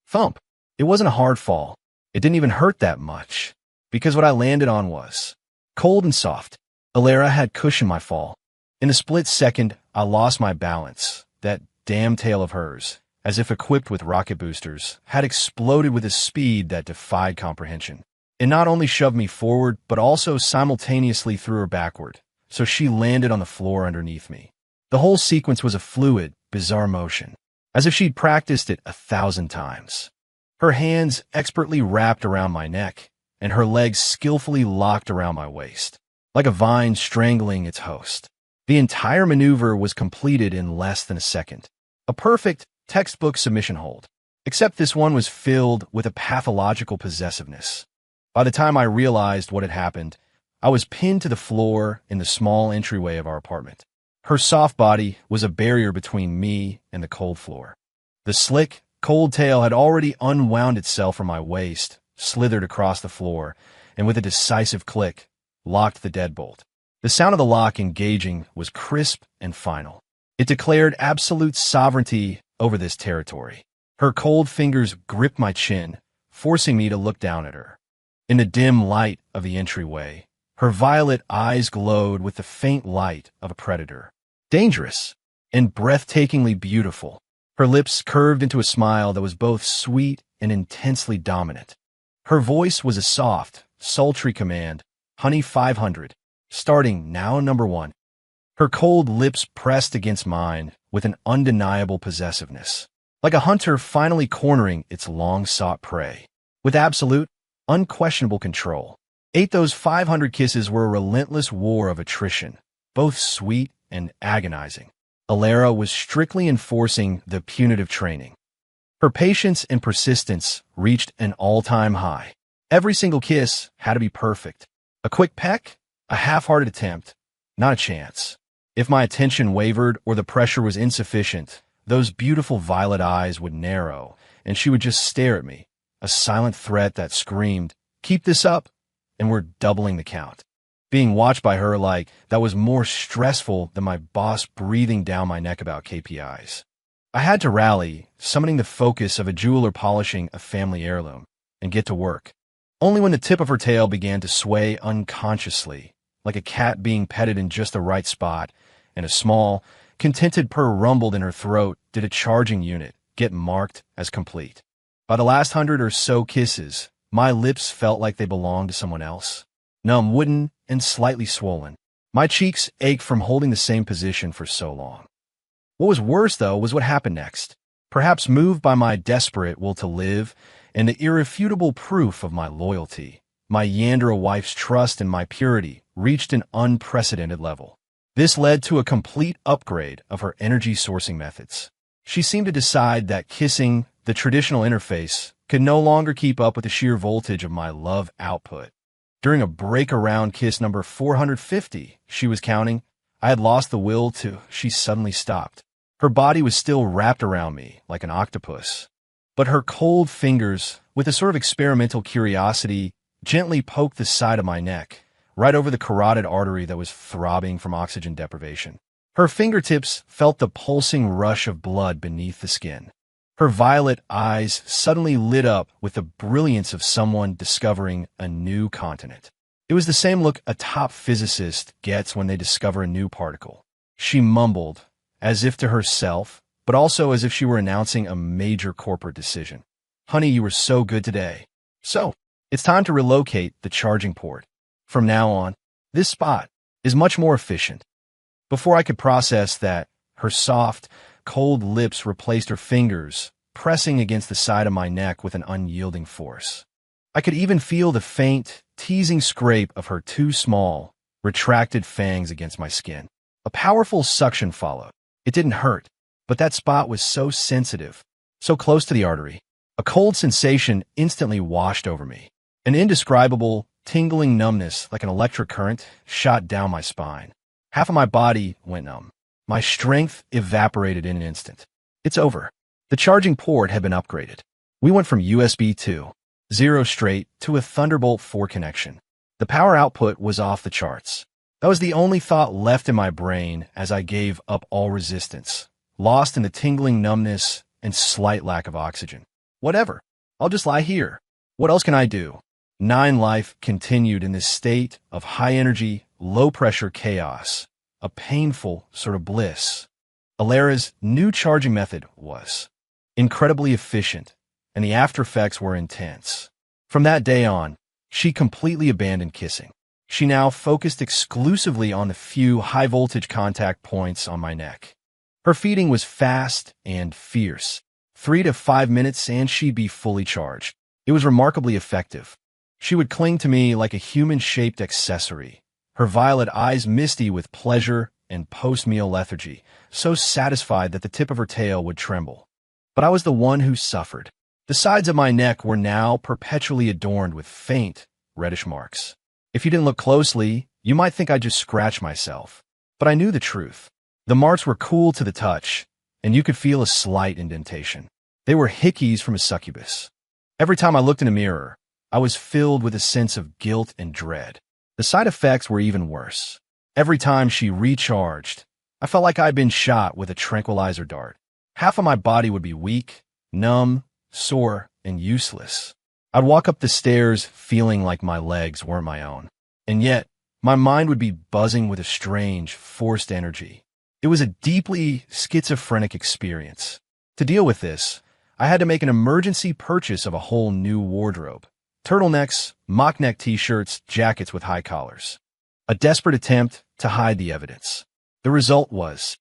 Thump! It wasn't a hard fall. It didn't even hurt that much, because what I landed on was cold and soft. Yandere had cushioned my fall. In a split second, I lost my balance. That damn tail of hers, as if equipped with rocket boosters, had exploded with a speed that defied comprehension. It not only shoved me forward, but also simultaneously threw her backward, so she landed on the floor underneath me. The whole sequence was a fluid, bizarre motion, as if she'd practiced it 1,000 times. Her hands expertly wrapped around my neck, and her legs skillfully locked around my waist, like a vine strangling its host. The entire maneuver was completed in less than a second. A perfect, textbook submission hold, except this one was filled with a pathological possessiveness. By the time I realized what had happened, I was pinned to the floor in the small entryway of our apartment. Her soft body was a barrier between me and the cold floor. The slick, cold tail had already unwound itself from my waist, slithered across the floor, and with a decisive click, locked the deadbolt. The sound of the lock engaging was crisp and final. It declared absolute sovereignty over this territory. Her cold fingers gripped my chin, forcing me to look down at her. In the dim light of the entryway, her violet eyes glowed with the faint light of a predator. Dangerous and breathtakingly beautiful. Her lips curved into a smile that was both sweet and intensely dominant. Her voice was a soft, sultry command, "Honey 500, starting now number 1. Her cold lips pressed against mine with an undeniable possessiveness, like a hunter finally cornering its long-sought prey. With absolute, unquestionable control. Those 500 kisses were a relentless war of attrition, both sweet and agonizing. Yandere was strictly enforcing the punitive training. Her patience and persistence reached an all-time high. Every single kiss had to be perfect. A quick peck? A half-hearted attempt? Not a chance. If my attention wavered or the pressure was insufficient, those beautiful violet eyes would narrow, and she would just stare at me, a silent threat that screamed, "Keep this up!" and we're doubling the count. Being watched by her like that was more stressful than my boss breathing down my neck about KPIs. I had to rally, summoning the focus of a jeweler polishing a family heirloom, and get to work. Only when the tip of her tail began to sway unconsciously, like a cat being petted in just the right spot, and a small, contented purr rumbled in her throat, did a charging unit get marked as complete. By the last 100 or so kisses, my lips felt like they belonged to someone else. Numb, wooden, and slightly swollen. My cheeks ached from holding the same position for so long. What was worse, though, was what happened next. Perhaps moved by my desperate will to live and the irrefutable proof of my loyalty, my Yandere wife's trust in my purity reached an unprecedented level. This led to a complete upgrade of her energy sourcing methods. She seemed to decide that kissing, the traditional interface, could no longer keep up with the sheer voltage of my love output. During a break-around kiss number 450, she was counting, I had lost the will to, she suddenly stopped. Her body was still wrapped around me like an octopus. But her cold fingers, with a sort of experimental curiosity, gently poked the side of my neck, right over the carotid artery that was throbbing from oxygen deprivation. Her fingertips felt the pulsing rush of blood beneath the skin. Her violet eyes suddenly lit up with the brilliance of someone discovering a new continent. It was the same look a top physicist gets when they discover a new particle. She mumbled, as if to herself, but also as if she were announcing a major corporate decision. Honey, you were so good today. So, it's time to relocate the charging port. From now on, this spot is much more efficient. Before I could process that, her soft, cold lips replaced her fingers, pressing against the side of my neck with an unyielding force. I could even feel the faint, teasing scrape of her too small, retracted fangs against my skin. A powerful suction followed. It didn't hurt, but that spot was so sensitive, so close to the artery. A cold sensation instantly washed over me. An indescribable, tingling numbness like an electric current shot down my spine. Half of my body went numb. My strength evaporated in an instant. It's over. The charging port had been upgraded. We went from USB 2.0 straight to a Thunderbolt 4 connection. The power output was off the charts. That was the only thought left in my brain as I gave up all resistance, lost in the tingling numbness and slight lack of oxygen. Whatever. I'll just lie here. What else can I do? Nine life continued in this state of high-energy, low-pressure chaos, a painful sort of bliss. Alara's new charging method was incredibly efficient, and the after effects were intense. From that day on, she completely abandoned kissing. She now focused exclusively on the few high-voltage contact points on my neck. Her feeding was fast and fierce. 3 to 5 minutes and she'd be fully charged. It was remarkably effective. She would cling to me like a human-shaped accessory, her violet eyes misty with pleasure and post-meal lethargy, so satisfied that the tip of her tail would tremble. But I was the one who suffered. The sides of my neck were now perpetually adorned with faint, reddish marks. If you didn't look closely, you might think I just scratched myself. But I knew the truth. The marks were cool to the touch, and you could feel a slight indentation. They were hickeys from a succubus. Every time I looked in a mirror, I was filled with a sense of guilt and dread. The side effects were even worse. Every time she recharged, I felt like I'd been shot with a tranquilizer dart. Half of my body would be weak, numb, sore, and useless. I'd walk up the stairs feeling like my legs weren't my own. And yet, my mind would be buzzing with a strange, forced energy. It was a deeply schizophrenic experience. To deal with this, I had to make an emergency purchase of a whole new wardrobe. Turtlenecks, mock-neck t-shirts, jackets with high collars. A desperate attempt to hide the evidence. The result was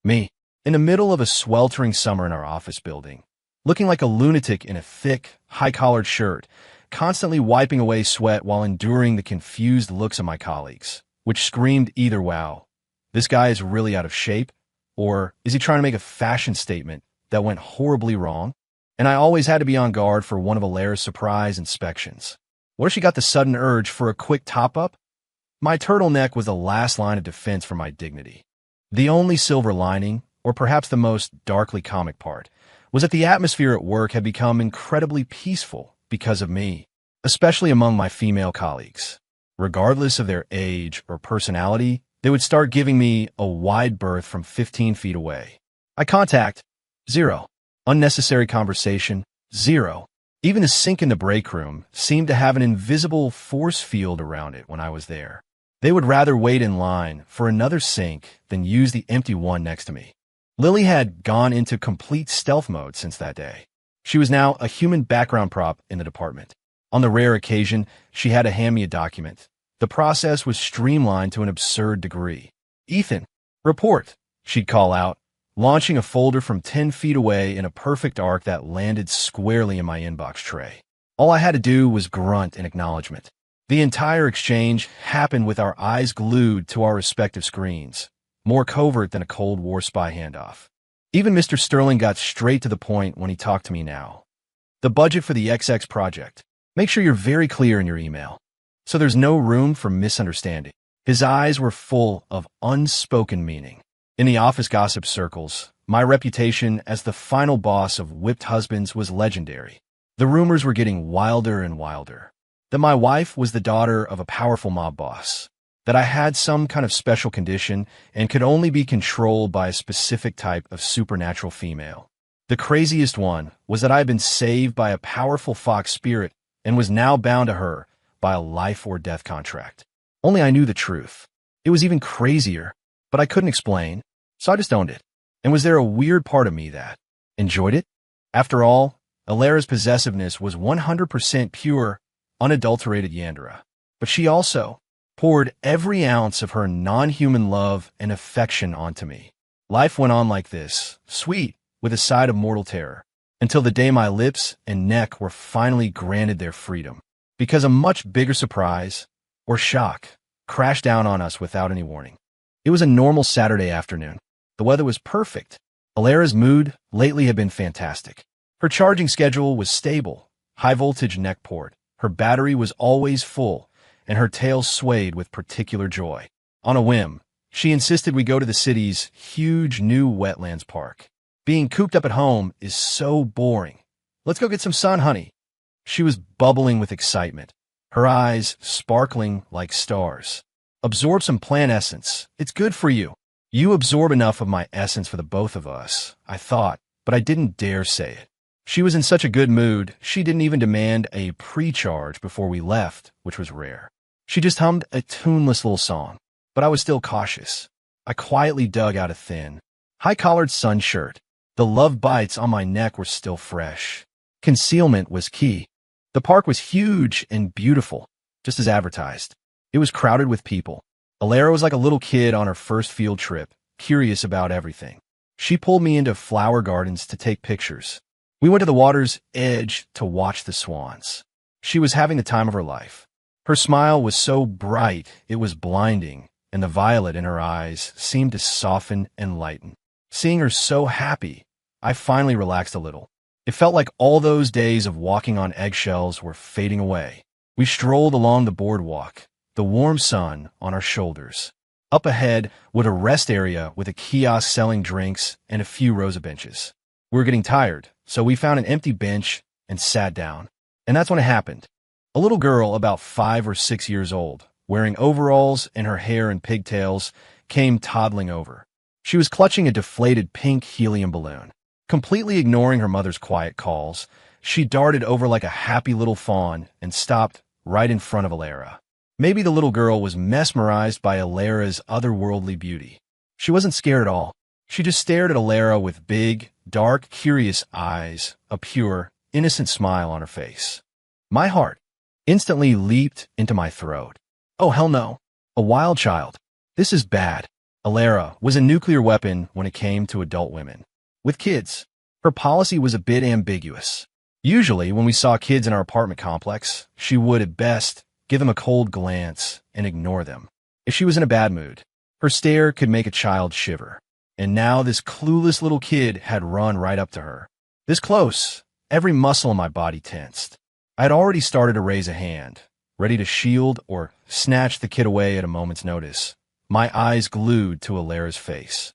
me, in the middle of a sweltering summer in our office building, looking like a lunatic in a thick, high-collared shirt, constantly wiping away sweat while enduring the confused looks of my colleagues, which screamed either, wow, this guy is really out of shape, or is he trying to make a fashion statement that went horribly wrong? And I always had to be on guard for one of Alara's surprise inspections. What if she got the sudden urge for a quick top-up? My turtleneck was the last line of defense for my dignity. The only silver lining, or perhaps the most darkly comic part, was that the atmosphere at work had become incredibly peaceful because of me, especially among my female colleagues. Regardless of their age or personality, they would start giving me a wide berth from 15 feet away. Eye contact, 0. Unnecessary conversation, 0. Even the sink in the break room seemed to have an invisible force field around it when I was there. They would rather wait in line for another sink than use the empty one next to me. Lily had gone into complete stealth mode since that day. She was now a human background prop in the department. On the rare occasion she had to hand me a document, the process was streamlined to an absurd degree. Ethan, report, she'd call out, launching a folder from 10 feet away in a perfect arc that landed squarely in my inbox tray. All I had to do was grunt in acknowledgement. The entire exchange happened with our eyes glued to our respective screens, more covert than a Cold War spy handoff. Even Mr. Sterling got straight to the point when he talked to me now. The budget for the XX project. Make sure you're very clear in your email, so there's no room for misunderstanding. His eyes were full of unspoken meaning. In the office gossip circles, my reputation as the final boss of whipped husbands was legendary. The rumors were getting wilder and wilder. That my wife was the daughter of a powerful mob boss. That I had some kind of special condition and could only be controlled by a specific type of supernatural female. The craziest one was that I had been saved by a powerful fox spirit and was now bound to her by a life-or-death contract. Only I knew the truth. It was even crazier, but I couldn't explain, so I just owned it. And was there a weird part of me that enjoyed it? After all, Alera's possessiveness was 100% pure, unadulterated Yandere. But she also poured every ounce of her non-human love and affection onto me. Life went on like this, sweet, with a side of mortal terror, until the day my lips and neck were finally granted their freedom. Because a much bigger surprise, or shock, crashed down on us without any warning. It was a normal Saturday afternoon. The weather was perfect. Alera's mood lately had been fantastic. Her charging schedule was stable, high-voltage neck port. Her battery was always full, and her tail swayed with particular joy. On a whim, she insisted we go to the city's huge new wetlands park. Being cooped up at home is so boring. Let's go get some sun, honey. She was bubbling with excitement, her eyes sparkling like stars. Absorb some plant essence. It's good for you. You absorb enough of my essence for the both of us, I thought, but I didn't dare say it. She was in such a good mood, she didn't even demand a pre-charge before we left, which was rare. She just hummed a tuneless little song, but I was still cautious. I quietly dug out a thin, high-collared sun shirt. The love bites on my neck were still fresh. Concealment was key. The park was huge and beautiful, just as advertised. It was crowded with people. Alera was like a little kid on her first field trip, curious about everything. She pulled me into flower gardens to take pictures. We went to the water's edge to watch the swans. She was having the time of her life. Her smile was so bright it was blinding, and the violet in her eyes seemed to soften and lighten. Seeing her so happy, I finally relaxed a little. It felt like all those days of walking on eggshells were fading away. We strolled along the boardwalk, the warm sun on our shoulders. Up ahead was a rest area with a kiosk selling drinks and a few rows of benches. We were getting tired, so we found an empty bench and sat down. And that's when it happened. A little girl about 5 or 6 years old, wearing overalls and her hair in pigtails, came toddling over. She was clutching a deflated pink helium balloon. Completely ignoring her mother's quiet calls, she darted over like a happy little fawn and stopped right in front of Alera. Maybe the little girl was mesmerized by Alera's otherworldly beauty. She wasn't scared at all. She just stared at Alera with big, dark, curious eyes, a pure, innocent smile on her face. My heart instantly leaped into my throat. Oh, hell no. A wild child. This is bad. Alera was a nuclear weapon when it came to adult women. With kids, her policy was a bit ambiguous. Usually, when we saw kids in our apartment complex, she would, at best, give them a cold glance and ignore them. If she was in a bad mood, her stare could make a child shiver. And now this clueless little kid had run right up to her. This close, every muscle in my body tensed. I had already started to raise a hand, ready to shield or snatch the kid away at a moment's notice, my eyes glued to Alera's face.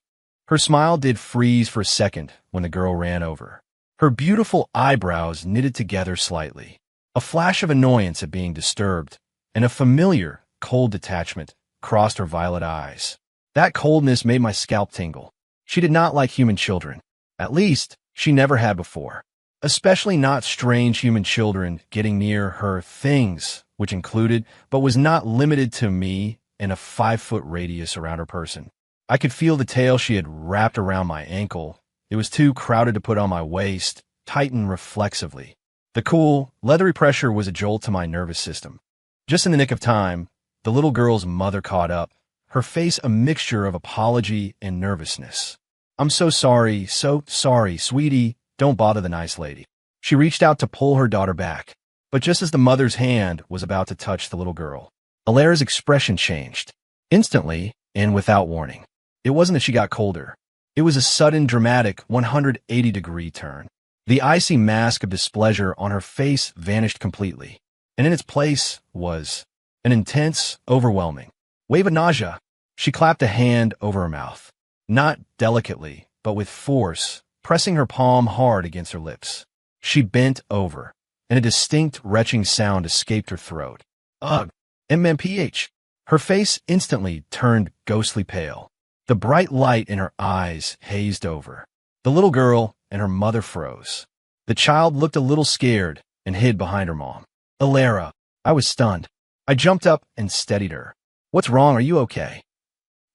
Her smile did freeze for a second when the girl ran over. Her beautiful eyebrows knitted together slightly. A flash of annoyance at being disturbed, and a familiar, cold detachment crossed her violet eyes. That coldness made my scalp tingle. She did not like human children. At least, she never had before. Especially not strange human children getting near her things, which included, but was not limited to me and a 5-foot radius around her person. I could feel the tail she had wrapped around my ankle. It was too crowded to put on my waist, tightened reflexively. The cool, leathery pressure was a jolt to my nervous system. Just in the nick of time, the little girl's mother caught up, her face a mixture of apology and nervousness. I'm so sorry, sweetie. Don't bother the nice lady. She reached out to pull her daughter back. But just as the mother's hand was about to touch the little girl, Alara's expression changed, instantly and without warning. It wasn't that she got colder. It was a sudden, dramatic 180-degree turn. The icy mask of displeasure on her face vanished completely, and in its place was an intense, overwhelming wave of nausea. She clapped a hand over her mouth, not delicately, but with force, pressing her palm hard against her lips. She bent over, and a distinct retching sound escaped her throat. Ugh! MMPH. Her face instantly turned ghostly pale. The bright light in her eyes hazed over. The little girl and her mother froze. The child looked a little scared and hid behind her mom. Alara. I was stunned. I jumped up and steadied her. What's wrong? Are you okay?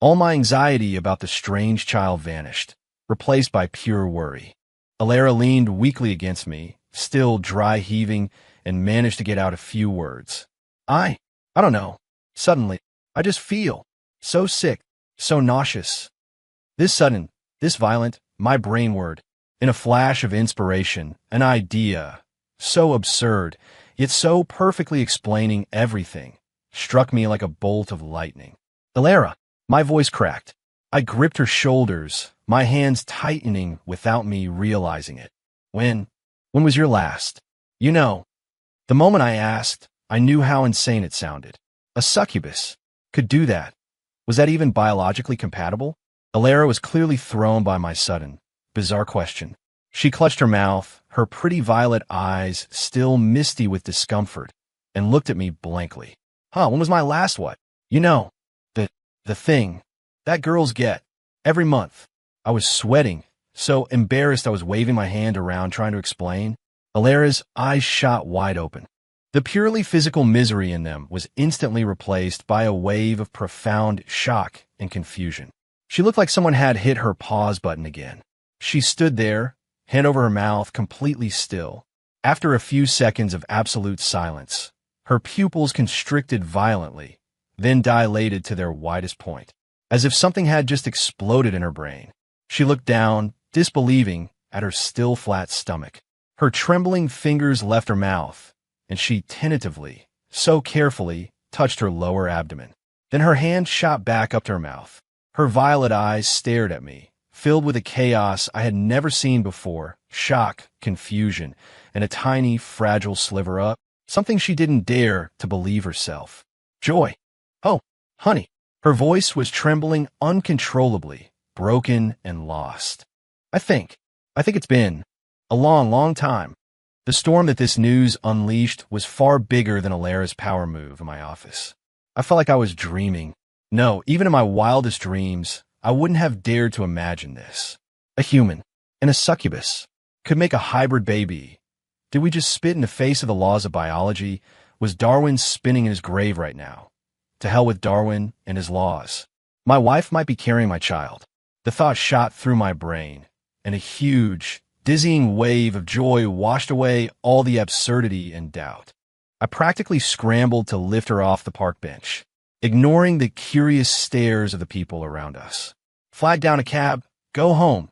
All my anxiety about the strange child vanished, replaced by pure worry. Alara leaned weakly against me, still dry heaving, and managed to get out a few words. I don't know. Suddenly, I just feel so sick, so nauseous. This sudden, this violent, my brain word, in a flash of inspiration, an idea, so absurd, yet so perfectly explaining everything, struck me like a bolt of lightning. Alara, my voice cracked. I gripped her shoulders, my hands tightening without me realizing it. When was your last? You know, the moment I asked, I knew how insane it sounded. A succubus could do that. Was that even biologically compatible? Alara was clearly thrown by my sudden, bizarre question. She clutched her mouth, her pretty violet eyes still misty with discomfort, and looked at me blankly. When was my last what? You know, the thing that girls get every month. I was sweating, so embarrassed I was waving my hand around trying to explain. Alara's eyes shot wide open. The purely physical misery in them was instantly replaced by a wave of profound shock and confusion. She looked like someone had hit her pause button again. She stood there, hand over her mouth, completely still. After a few seconds of absolute silence, her pupils constricted violently, then dilated to their widest point, as if something had just exploded in her brain. She looked down, disbelieving, at her still flat stomach. Her trembling fingers left her mouth, and she tentatively, so carefully, touched her lower abdomen. Then her hand shot back up to her mouth. Her violet eyes stared at me, filled with a chaos I had never seen before, shock, confusion, and a tiny, fragile sliver up, something she didn't dare to believe herself. Joy. Oh, honey. Her voice was trembling uncontrollably, broken and lost. I think it's been a long, long time. The storm that this news unleashed was far bigger than Alara's power move in my office. I felt like I was dreaming. No, even in my wildest dreams, I wouldn't have dared to imagine this. A human and a succubus could make a hybrid baby. Did we just spit in the face of the laws of biology? Was Darwin spinning in his grave right now? To hell with Darwin and his laws. My wife might be carrying my child. The thought shot through my brain, and a huge, dizzying wave of joy washed away all the absurdity and doubt. I practically scrambled to lift her off the park bench, ignoring the curious stares of the people around us. Flag down a cab. Go home.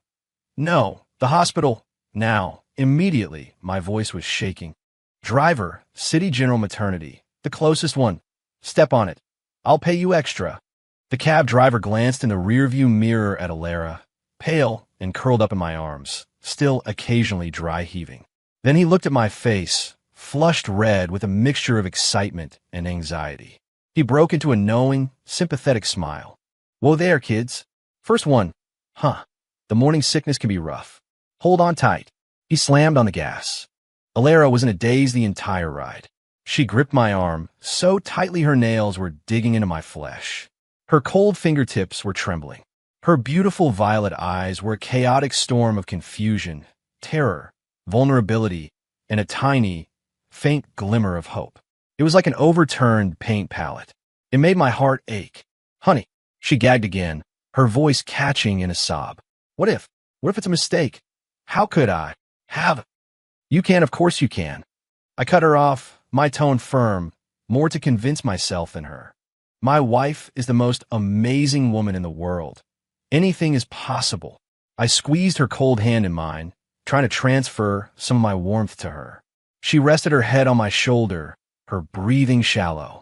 No, the hospital. Now. Immediately, my voice was shaking. Driver, City General Maternity. The closest one. Step on it. I'll pay you extra. The cab driver glanced in the rearview mirror at Alara, pale and curled up in my arms, still occasionally dry heaving. Then he looked at my face, flushed red with a mixture of excitement and anxiety. He broke into a knowing, sympathetic smile. Whoa there, kids. First one. The morning sickness can be rough. Hold on tight. He slammed on the gas. Alara was in a daze the entire ride. She gripped my arm, so tightly her nails were digging into my flesh. Her cold fingertips were trembling. Her beautiful violet eyes were a chaotic storm of confusion, terror, vulnerability, and a tiny, faint glimmer of hope. It was like an overturned paint palette. It made my heart ache. Honey, she gagged again, her voice catching in a sob. What if it's a mistake? How could I have? You can, of course you can. I cut her off, my tone firm, more to convince myself than her. My wife is the most amazing woman in the world. Anything is possible. I squeezed her cold hand in mine, trying to transfer some of my warmth to her. She rested her head on my shoulder, her breathing shallow.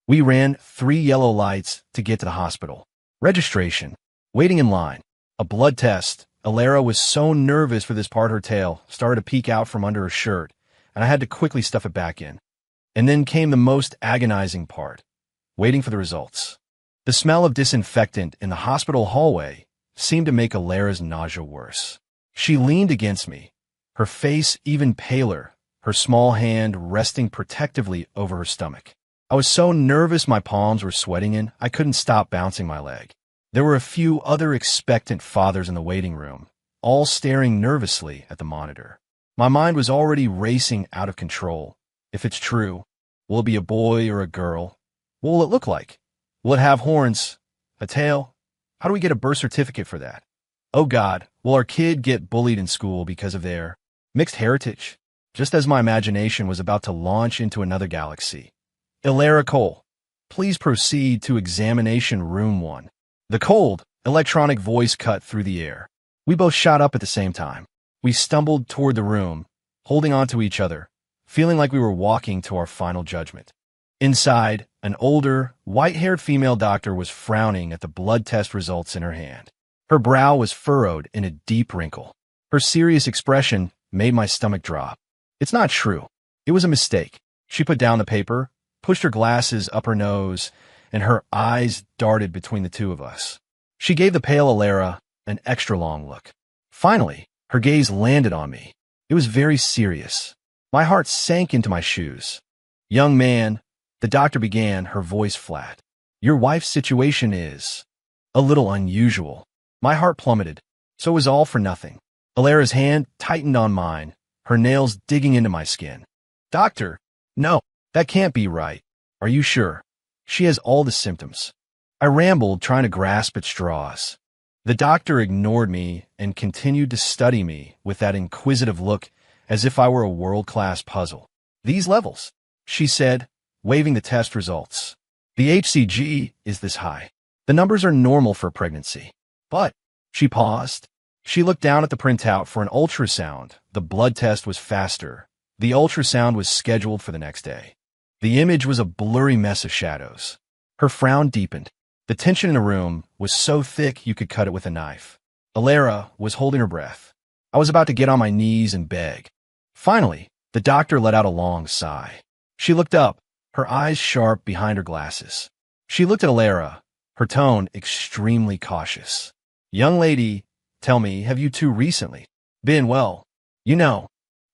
We ran 3 yellow lights to get to the hospital. Registration. Waiting in line. A blood test. Yandere was so nervous for this part her tail started to peek out from under her shirt, and I had to quickly stuff it back in. And then came the most agonizing part. Waiting for the results. The smell of disinfectant in the hospital hallway seemed to make Yandere's nausea worse. She leaned against me, her face even paler, her small hand resting protectively over her stomach. I was so nervous my palms were sweating and I couldn't stop bouncing my leg. There were a few other expectant fathers in the waiting room, all staring nervously at the monitor. My mind was already racing out of control. If it's true, will it be a boy or a girl? What will it look like? Will it have horns? A tail? How do we get a birth certificate for that? Oh God, will our kid get bullied in school because of their mixed heritage? Just as my imagination was about to launch into another galaxy. Yandere Cole, please proceed to examination room 1. The cold, electronic voice cut through the air. We both shot up at the same time. We stumbled toward the room, holding on to each other, feeling like we were walking to our final judgment. Inside, an older, white-haired female doctor was frowning at the blood test results in her hand. Her brow was furrowed in a deep wrinkle. Her serious expression made my stomach drop. It's not true. It was a mistake. She put down the paper, pushed her glasses up her nose, and her eyes darted between the two of us. She gave the pale Yandere an extra long look. Finally, her gaze landed on me. It was very serious. My heart sank into my shoes. Young man, the doctor began, her voice flat. Your wife's situation is a little unusual. My heart plummeted, so it was all for nothing. Yandere's hand tightened on mine, her nails digging into my skin. Doctor, no, that can't be right. Are you sure? She has all the symptoms. I rambled, trying to grasp at straws. The doctor ignored me and continued to study me with that inquisitive look as if I were a world-class puzzle. These levels, she said, waving the test results. The HCG is this high. The numbers are normal for pregnancy. But, she paused. She looked down at the printout for an ultrasound. The blood test was faster. The ultrasound was scheduled for the next day. The image was a blurry mess of shadows. Her frown deepened. The tension in the room was so thick you could cut it with a knife. Yandere was holding her breath. I was about to get on my knees and beg. Finally, the doctor let out a long sigh. She looked up, her eyes sharp behind her glasses. She looked at Yandere, her tone extremely cautious. Young lady, tell me, have you two recently been, well,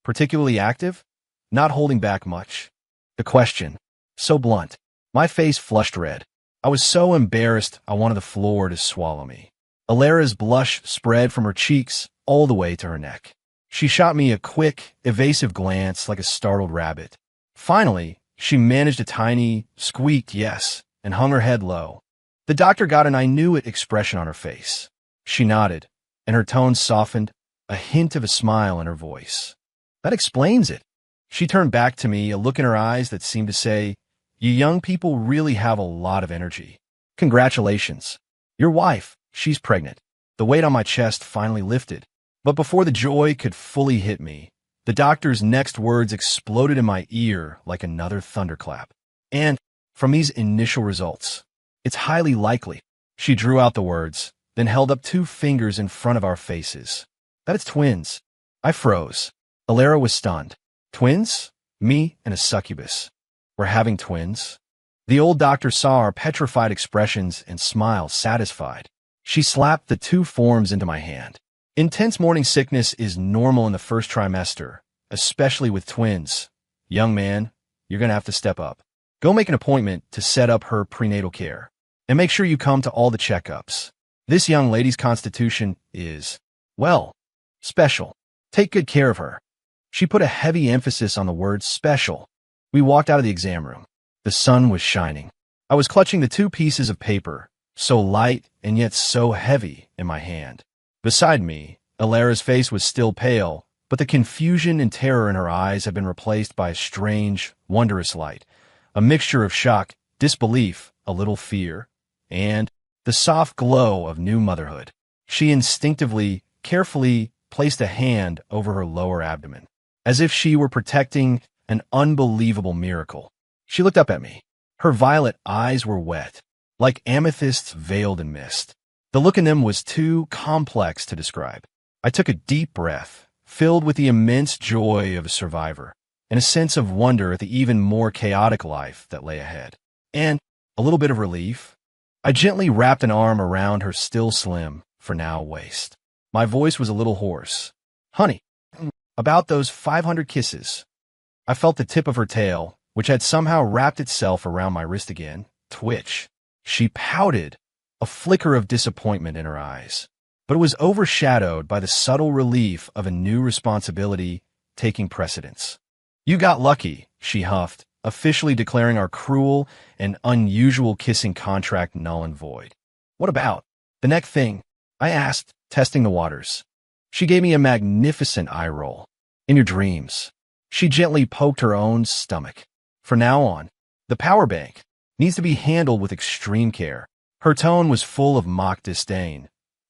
particularly active? Not holding back much? The question, so blunt. My face flushed red. I was so embarrassed I wanted the floor to swallow me. Yandere's blush spread from her cheeks all the way to her neck. She shot me a quick, evasive glance like a startled rabbit. Finally, she managed a tiny, squeaked yes and hung her head low. The doctor got an I knew it expression on her face. She nodded, and her tone softened, a hint of a smile in her voice. That explains it. She turned back to me, a look in her eyes that seemed to say, you young people really have a lot of energy. Congratulations. Your wife, she's pregnant. The weight on my chest finally lifted. But before the joy could fully hit me, the doctor's next words exploded in my ear like another thunderclap. And, from these initial results, it's highly likely. She drew out the words, then held up 2 fingers in front of our faces. That it's twins. I froze. Yandere was stunned. Twins? Me and a succubus. We're having twins? The old doctor saw our petrified expressions and smiled, satisfied. She slapped the 2 forms into my hand. Intense morning sickness is normal in the first trimester, especially with twins. Young man, you're going to have to step up. Go make an appointment to set up her prenatal care. And make sure you come to all the checkups. This young lady's constitution is, well, special. Take good care of her. She put a heavy emphasis on the word special. We walked out of the exam room. The sun was shining. I was clutching the 2 pieces of paper, so light and yet so heavy, in my hand. Beside me, Yandere's face was still pale, but the confusion and terror in her eyes had been replaced by a strange, wondrous light, a mixture of shock, disbelief, a little fear, and the soft glow of new motherhood. She instinctively, carefully placed a hand over her lower abdomen, as if she were protecting an unbelievable miracle. She looked up at me. Her violet eyes were wet, like amethysts veiled in mist. The look in them was too complex to describe. I took a deep breath, filled with the immense joy of a survivor, and a sense of wonder at the even more chaotic life that lay ahead. And a little bit of relief. I gently wrapped an arm around her still slim, for now, waist. My voice was a little hoarse. Honey, about those 500 kisses. I felt the tip of her tail, which had somehow wrapped itself around my wrist again, twitch. She pouted, a flicker of disappointment in her eyes. But it was overshadowed by the subtle relief of a new responsibility taking precedence. You got lucky, she huffed, officially declaring our cruel and unusual kissing contract null and void. What about the next thing? I asked, testing the waters. She gave me a magnificent eye roll. In your dreams. She gently poked her own stomach. From now on, the power bank needs to be handled with extreme care. Her tone was full of mock disdain,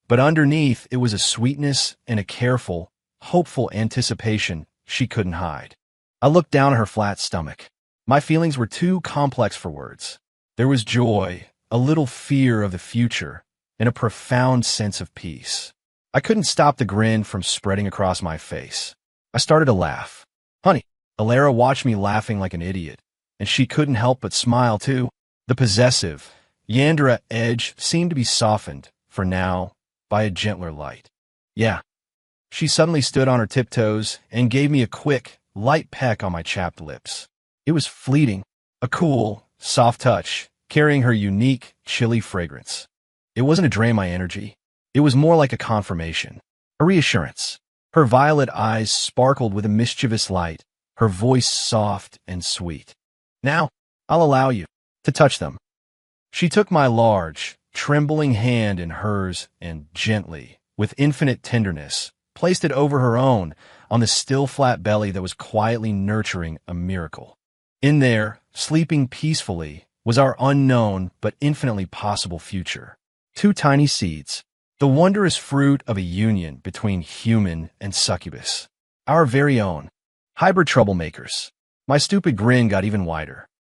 but underneath it was a sweetness and a careful, hopeful anticipation she couldn't hide. I looked down at her flat stomach. My feelings were too complex for words. There was joy, a little fear of the future, and a profound sense of peace. I couldn't stop the grin from spreading across my face. I started to laugh. Honey, Alara watched me laughing like an idiot, and she couldn't help but smile too. The possessive, Yandere edge seemed to be softened, for now, by a gentler light. Yeah. She suddenly stood on her tiptoes and gave me a quick, light peck on my chapped lips. It was fleeting, a cool, soft touch, carrying her unique, chilly fragrance. It wasn't to drain my energy. It was more like a confirmation, a reassurance. Her violet eyes sparkled with a mischievous light, her voice soft and sweet. Now, I'll allow you to touch them. She took my large, trembling hand in hers and gently, with infinite tenderness, placed it over her own on the still flat belly that was quietly nurturing a miracle. In there, sleeping peacefully, was our unknown but infinitely possible future. 2 tiny seeds, the wondrous fruit of a union between human and succubus. Our very own. Hybrid troublemakers. My stupid grin got even wider.